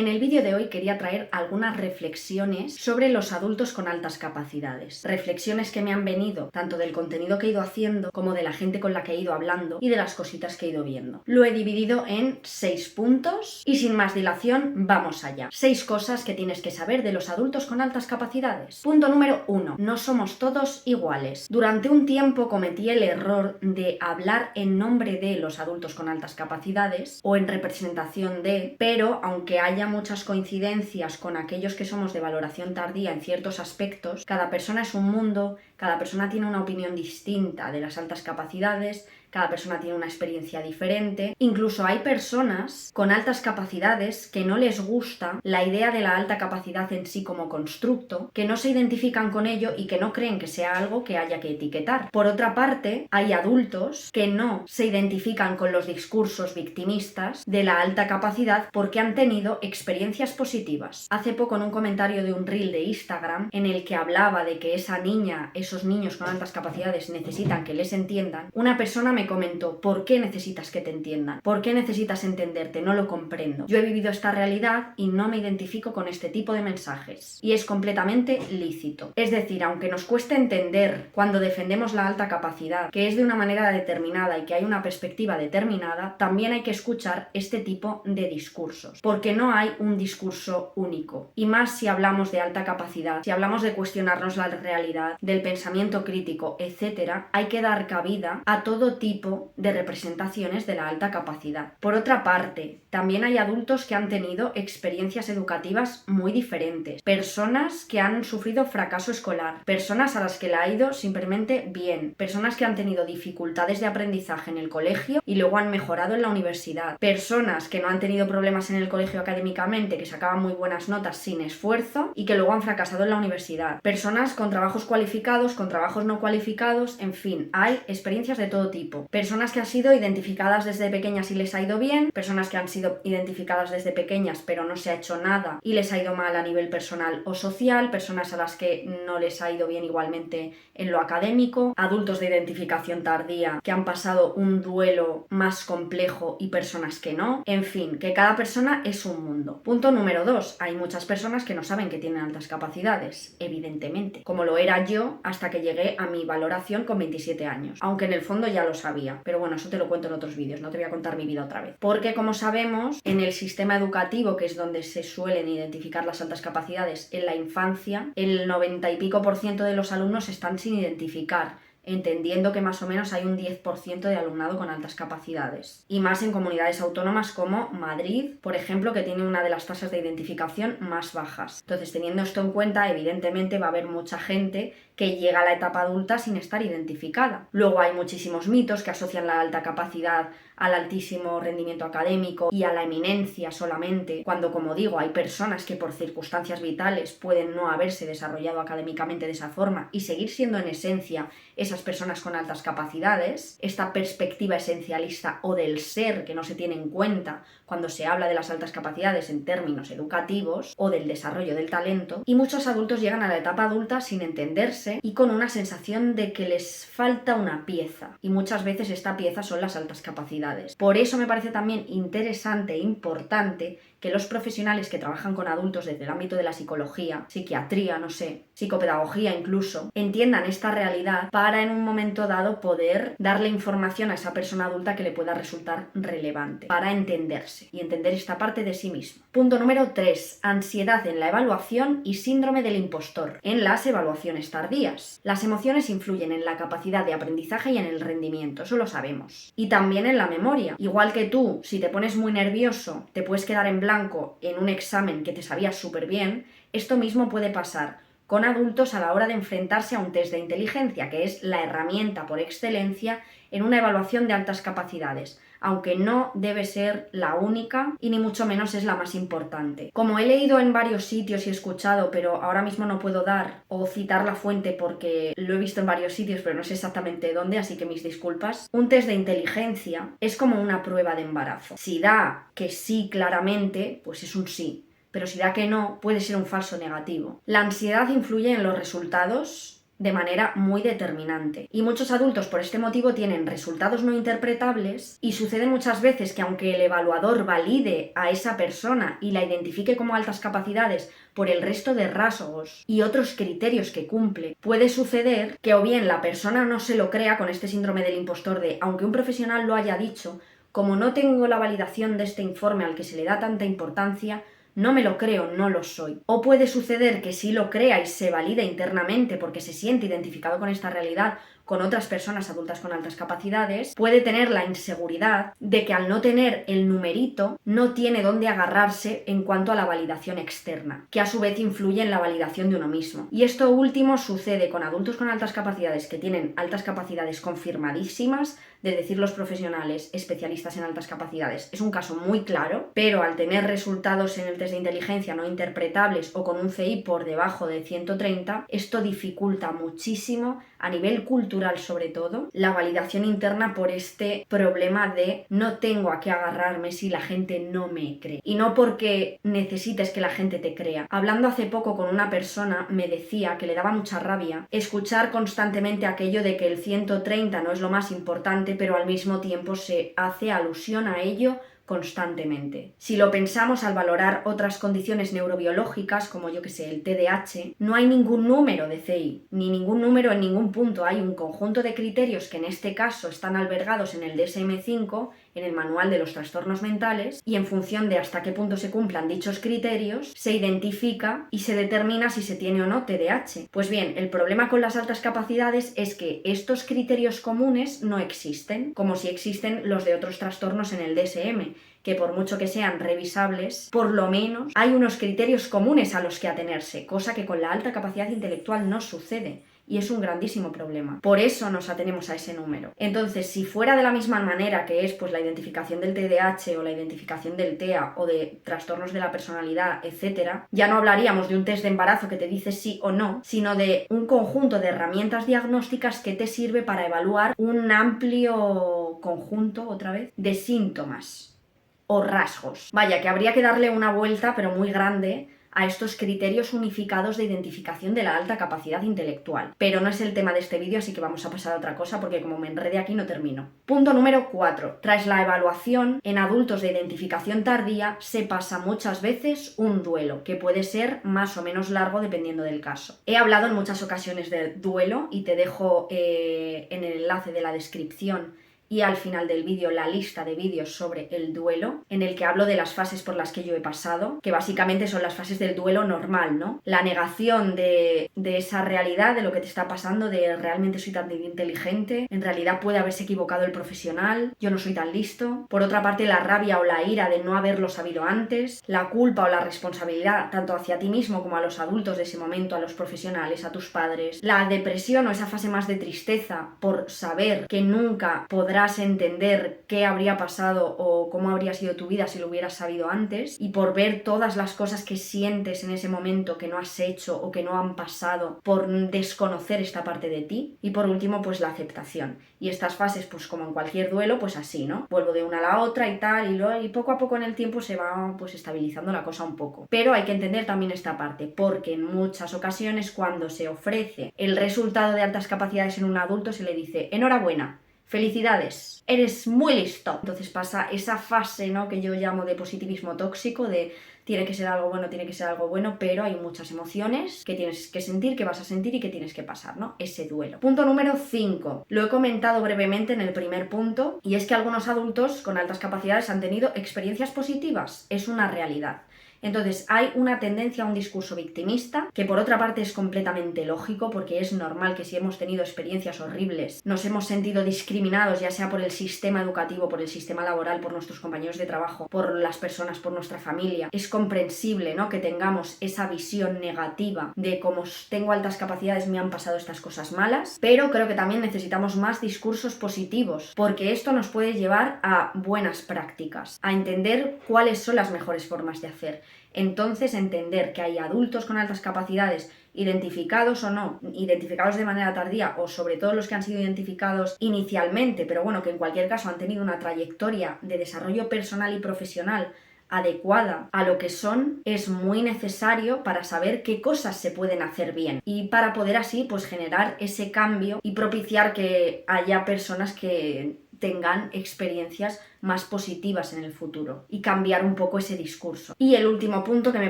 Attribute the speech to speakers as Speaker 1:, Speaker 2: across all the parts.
Speaker 1: En el vídeo de hoy quería traer algunas reflexiones sobre los adultos con altas capacidades. Reflexiones que me han venido tanto del contenido que he ido haciendo como de la gente con la que he ido hablando y de las cositas que he ido viendo. Lo he dividido en 6 puntos y sin más dilación vamos allá. 6 cosas que tienes que saber de los adultos con altas capacidades. Punto número 1. No somos todos iguales. Durante un tiempo cometí el error de hablar en nombre de los adultos con altas capacidades o en representación de, pero aunque haya muchas coincidencias con aquellos que somos de valoración tardía en ciertos aspectos, cada persona es un mundo, cada persona tiene una opinión distinta de las altas capacidades, cada persona tiene una experiencia diferente. Incluso hay personas con altas capacidades que no les gusta la idea de la alta capacidad en sí como constructo, que no se identifican con ello y que no creen que sea algo que haya que etiquetar. Por otra parte, hay adultos que no se identifican con los discursos victimistas de la alta capacidad porque han tenido experiencias positivas. Hace poco en un comentario de un reel de Instagram en el que hablaba de que esa niña, esos niños con altas capacidades necesitan que les entiendan, una persona me comentó: ¿por qué necesitas que te entiendan? ¿Por qué necesitas entenderte? No lo comprendo. Yo he vivido esta realidad y no me identifico con este tipo de mensajes. Y es completamente lícito. Es decir, aunque nos cueste entender cuando defendemos la alta capacidad, que es de una manera determinada y que hay una perspectiva determinada, también hay que escuchar este tipo de discursos. Porque no hay un discurso único. Y más si hablamos de alta capacidad, si hablamos de cuestionarnos la realidad, del pensamiento crítico, etc., hay que dar cabida a todo tipo de representaciones de la alta capacidad. Por otra parte, también hay adultos que han tenido experiencias educativas muy diferentes, personas que han sufrido fracaso escolar, personas a las que le ha ido simplemente bien, personas que han tenido dificultades de aprendizaje en el colegio y luego han mejorado en la universidad, personas que no han tenido problemas en el colegio académicamente, que sacaban muy buenas notas sin esfuerzo y que luego han fracasado en la universidad, personas con trabajos cualificados, con trabajos no cualificados, en fin, hay experiencias de todo tipo. Personas que han sido identificadas desde pequeñas y les ha ido bien, personas que han sido identificadas desde pequeñas pero no se ha hecho nada y les ha ido mal a nivel personal o social, personas a las que no les ha ido bien igualmente en lo académico, adultos de identificación tardía que han pasado un duelo más complejo y personas que no, en fin, que cada persona es un mundo. Punto número 2. Hay muchas personas que no saben que tienen altas capacidades, evidentemente, como lo era yo hasta que llegué a mi valoración con 27 años, aunque en el fondo ya lo sabía, pero bueno, eso te lo cuento en otros vídeos, no te voy a contar mi vida otra vez. Porque como sabemos, en el sistema educativo, que es donde se suelen identificar las altas capacidades en la infancia, el 90 y pico % de los alumnos están sin identificar, entendiendo que más o menos hay un 10% de alumnado con altas capacidades. Y más en comunidades autónomas como Madrid, por ejemplo, que tiene una de las tasas de identificación más bajas. Entonces, teniendo esto en cuenta, evidentemente va a haber mucha gente que llega a la etapa adulta sin estar identificada. Luego hay muchísimos mitos que asocian la alta capacidad al altísimo rendimiento académico y a la eminencia solamente, cuando, como digo, hay personas que por circunstancias vitales pueden no haberse desarrollado académicamente de esa forma y seguir siendo en esencia esas personas con altas capacidades. Esta perspectiva esencialista o del ser que no se tiene en cuenta cuando se habla de las altas capacidades en términos educativos o del desarrollo del talento, y muchos adultos llegan a la etapa adulta sin entenderse y con una sensación de que les falta una pieza, y muchas veces esta pieza son las altas capacidades. Por eso me parece también interesante e importante que los profesionales que trabajan con adultos desde el ámbito de la psicología, psiquiatría, no sé, psicopedagogía incluso, entiendan esta realidad para en un momento dado poder darle información a esa persona adulta que le pueda resultar relevante, para entenderse y entender esta parte de sí mismo. Punto número 3. Ansiedad en la evaluación y síndrome del impostor en las evaluaciones tardías. Las emociones influyen en la capacidad de aprendizaje y en el rendimiento, eso lo sabemos. Y también en la memoria. Igual que tú, si te pones muy nervioso, te puedes quedar en blanco en un examen que te sabía súper bien, esto mismo puede pasar con adultos a la hora de enfrentarse a un test de inteligencia, que es la herramienta por excelencia en una evaluación de altas capacidades, aunque no debe ser la única y ni mucho menos es la más importante. Como he leído en varios sitios y he escuchado, pero ahora mismo no puedo dar o citar la fuente porque lo he visto en varios sitios pero no sé exactamente dónde, así que mis disculpas, un test de inteligencia es como una prueba de embarazo. Si da que sí claramente, pues es un sí. Pero si da que no, puede ser un falso negativo. La ansiedad influye en los resultados de manera muy determinante. Y muchos adultos por este motivo tienen resultados no interpretables y sucede muchas veces que aunque el evaluador valide a esa persona y la identifique como altas capacidades por el resto de rasgos y otros criterios que cumple, puede suceder que o bien la persona no se lo crea con este síndrome del impostor de aunque un profesional lo haya dicho, como no tengo la validación de este informe al que se le da tanta importancia, no me lo creo, no lo soy. O puede suceder que sí lo crea y se valida internamente porque se siente identificado con esta realidad, con otras personas adultas con altas capacidades, puede tener la inseguridad de que al no tener el numerito no tiene dónde agarrarse en cuanto a la validación externa, que a su vez influye en la validación de uno mismo. Y esto último sucede con adultos con altas capacidades que tienen altas capacidades confirmadísimas, de decir los profesionales especialistas en altas capacidades. Es un caso muy claro, pero al tener resultados en el test de inteligencia no interpretables o con un CI por debajo de 130, esto dificulta muchísimo a nivel cultural sobre todo la validación interna por este problema de no tengo a qué agarrarme si la gente no me cree. Y no porque necesites que la gente te crea. Hablando hace poco con una persona me decía que le daba mucha rabia escuchar constantemente aquello de que el 130 no es lo más importante, pero al mismo tiempo se hace alusión a ello constantemente. Si lo pensamos al valorar otras condiciones neurobiológicas, como yo que sé, el TDAH, no hay ningún número de CI, ni ningún número en ningún punto. Hay un conjunto de criterios que en este caso están albergados en el DSM-5, en el Manual de los Trastornos Mentales, y en función de hasta qué punto se cumplan dichos criterios, se identifica y se determina si se tiene o no TDAH. Pues bien, el problema con las altas capacidades es que estos criterios comunes no existen, como si existen los de otros trastornos en el DSM, que por mucho que sean revisables, por lo menos hay unos criterios comunes a los que atenerse, cosa que con la alta capacidad intelectual no sucede. Y es un grandísimo problema. Por eso nos atenemos a ese número. Entonces, si fuera de la misma manera que es pues la identificación del TDAH o la identificación del TEA o de trastornos de la personalidad, etc., ya no hablaríamos de un test de embarazo que te dice sí o no, sino de un conjunto de herramientas diagnósticas que te sirve para evaluar un amplio conjunto, otra vez, de síntomas o rasgos. Vaya, que habría que darle una vuelta, pero muy grande, a estos criterios unificados de identificación de la alta capacidad intelectual. Pero no es el tema de este vídeo, así que vamos a pasar a otra cosa porque como me enrede aquí no termino. Punto número 4. Tras la evaluación, en adultos de identificación tardía se pasa muchas veces un duelo, que puede ser más o menos largo dependiendo del caso. He hablado en muchas ocasiones del duelo y te dejo en el enlace de la descripción y al final del vídeo la lista de vídeos sobre el duelo, en el que hablo de las fases por las que yo he pasado, que básicamente son las fases del duelo normal, ¿no? La negación de esa realidad, de lo que te está pasando, de realmente soy tan inteligente, en realidad puede haberse equivocado el profesional, yo no soy tan listo. Por otra parte, la rabia o la ira de no haberlo sabido antes, la culpa o la responsabilidad tanto hacia ti mismo como a los adultos de ese momento, a los profesionales, a tus padres, la depresión o esa fase más de tristeza por saber que nunca podrás entender qué habría pasado o cómo habría sido tu vida si lo hubieras sabido antes, y por ver todas las cosas que sientes en ese momento que no has hecho o que no han pasado por desconocer esta parte de ti. Y por último, pues la aceptación. Y estas fases, pues como en cualquier duelo, pues así, ¿no? Vuelvo de una a la otra y tal, y poco a poco en el tiempo se va pues estabilizando la cosa un poco. Pero hay que entender también esta parte, porque en muchas ocasiones cuando se ofrece el resultado de altas capacidades en un adulto se le dice enhorabuena, felicidades, eres muy listo. Entonces pasa esa fase, ¿no?, que yo llamo de positivismo tóxico, de tiene que ser algo bueno, tiene que ser algo bueno, pero hay muchas emociones que tienes que sentir, que vas a sentir y que tienes que pasar, ¿no? Ese duelo. Punto número 5. Lo he comentado brevemente en el primer punto, y es que algunos adultos con altas capacidades han tenido experiencias positivas. Es una realidad. Entonces hay una tendencia a un discurso victimista, que por otra parte es completamente lógico, porque es normal que si hemos tenido experiencias horribles, nos hemos sentido discriminados, ya sea por el sistema educativo, por el sistema laboral, por nuestros compañeros de trabajo, por las personas, por nuestra familia. Es comprensible, ¿no?, que tengamos esa visión negativa de como tengo altas capacidades me han pasado estas cosas malas, pero creo que también necesitamos más discursos positivos, porque esto nos puede llevar a buenas prácticas, a entender cuáles son las mejores formas de hacer. Entonces, entender que hay adultos con altas capacidades, identificados o no, identificados de manera tardía, o sobre todo los que han sido identificados inicialmente, pero bueno, que en cualquier caso han tenido una trayectoria de desarrollo personal y profesional adecuada a lo que son, es muy necesario para saber qué cosas se pueden hacer bien y para poder así pues generar ese cambio y propiciar que haya personas que tengan experiencias más positivas en el futuro y cambiar un poco ese discurso. Y el último punto, que me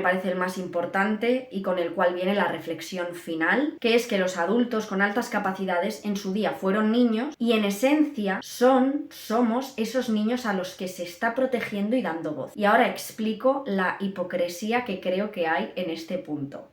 Speaker 1: parece el más importante y con el cual viene la reflexión final, que es que los adultos con altas capacidades en su día fueron niños y en esencia somos esos niños a los que se está protegiendo y dando voz. Y ahora explico la hipocresía que creo que hay en este punto.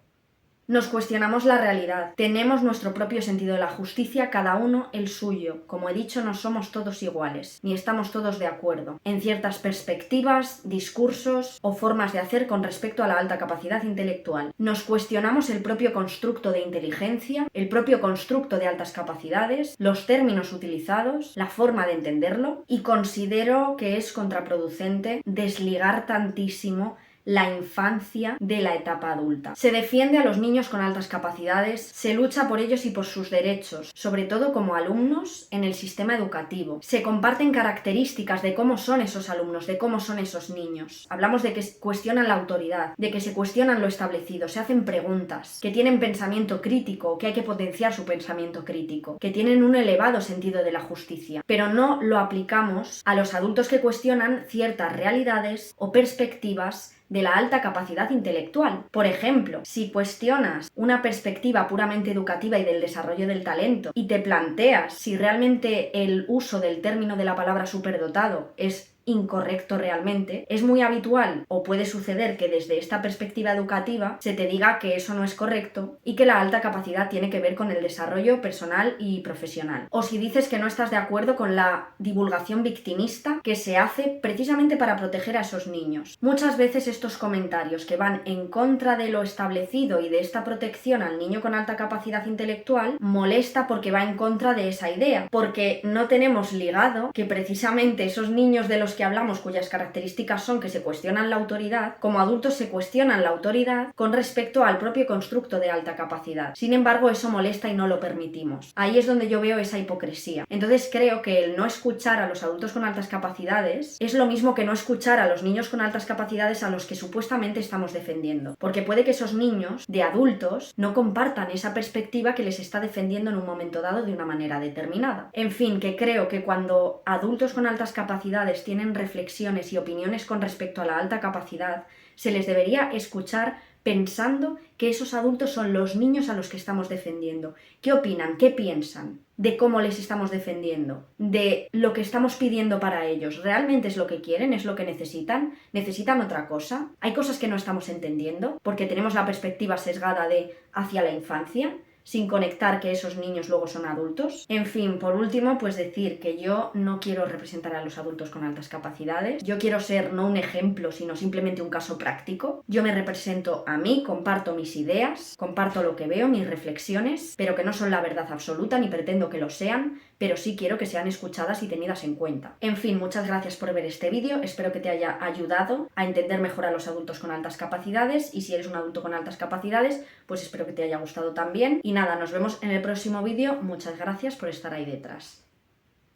Speaker 1: Nos cuestionamos la realidad, tenemos nuestro propio sentido de la justicia, cada uno el suyo. Como he dicho, no somos todos iguales, ni estamos todos de acuerdo en ciertas perspectivas, discursos o formas de hacer con respecto a la alta capacidad intelectual. Nos cuestionamos el propio constructo de inteligencia, el propio constructo de altas capacidades, los términos utilizados, la forma de entenderlo, y considero que es contraproducente desligar tantísimo la infancia de la etapa adulta. Se defiende a los niños con altas capacidades, se lucha por ellos y por sus derechos, sobre todo como alumnos en el sistema educativo. Se comparten características de cómo son esos alumnos, de cómo son esos niños. Hablamos de que cuestionan la autoridad, de que se cuestionan lo establecido, se hacen preguntas, que tienen pensamiento crítico, que hay que potenciar su pensamiento crítico, que tienen un elevado sentido de la justicia, pero no lo aplicamos a los adultos que cuestionan ciertas realidades o perspectivas de la alta capacidad intelectual. Por ejemplo, si cuestionas una perspectiva puramente educativa y del desarrollo del talento y te planteas si realmente el uso del término de la palabra superdotado es incorrecto realmente, es muy habitual o puede suceder que desde esta perspectiva educativa se te diga que eso no es correcto y que la alta capacidad tiene que ver con el desarrollo personal y profesional. O si dices que no estás de acuerdo con la divulgación victimista que se hace precisamente para proteger a esos niños. Muchas veces estos comentarios que van en contra de lo establecido y de esta protección al niño con alta capacidad intelectual molesta porque va en contra de esa idea, porque no tenemos ligado que precisamente esos niños de los que hablamos, cuyas características son que se cuestionan la autoridad, como adultos se cuestionan la autoridad con respecto al propio constructo de alta capacidad. Sin embargo, eso molesta y no lo permitimos. Ahí es donde yo veo esa hipocresía. Entonces creo que el no escuchar a los adultos con altas capacidades es lo mismo que no escuchar a los niños con altas capacidades a los que supuestamente estamos defendiendo. Porque puede que esos niños de adultos no compartan esa perspectiva que les está defendiendo en un momento dado de una manera determinada. En fin, que creo que cuando adultos con altas capacidades tienen reflexiones y opiniones con respecto a la alta capacidad, se les debería escuchar pensando que esos adultos son los niños a los que estamos defendiendo. ¿Qué opinan? ¿Qué piensan de cómo les estamos defendiendo? ¿De lo que estamos pidiendo para ellos? ¿Realmente es lo que quieren? ¿Es lo que necesitan? ¿Necesitan otra cosa? ¿Hay cosas que no estamos entendiendo porque tenemos la perspectiva sesgada de hacia la infancia, sin conectar que esos niños luego son adultos? En fin, por último, pues decir que yo no quiero representar a los adultos con altas capacidades. Yo quiero ser no un ejemplo, sino simplemente un caso práctico. Yo me represento a mí, comparto mis ideas, comparto lo que veo, mis reflexiones, pero que no son la verdad absoluta ni pretendo que lo sean, pero sí quiero que sean escuchadas y tenidas en cuenta. En fin, muchas gracias por ver este vídeo, espero que te haya ayudado a entender mejor a los adultos con altas capacidades, y si eres un adulto con altas capacidades, pues espero que te haya gustado también. Y nada, nos vemos en el próximo vídeo, muchas gracias por estar ahí detrás.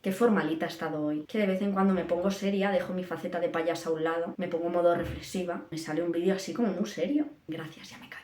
Speaker 1: Qué formalita he estado hoy, que de vez en cuando me pongo seria, dejo mi faceta de payasa a un lado, me pongo en modo reflexiva, me sale un vídeo así como muy serio. Gracias, ya me callo.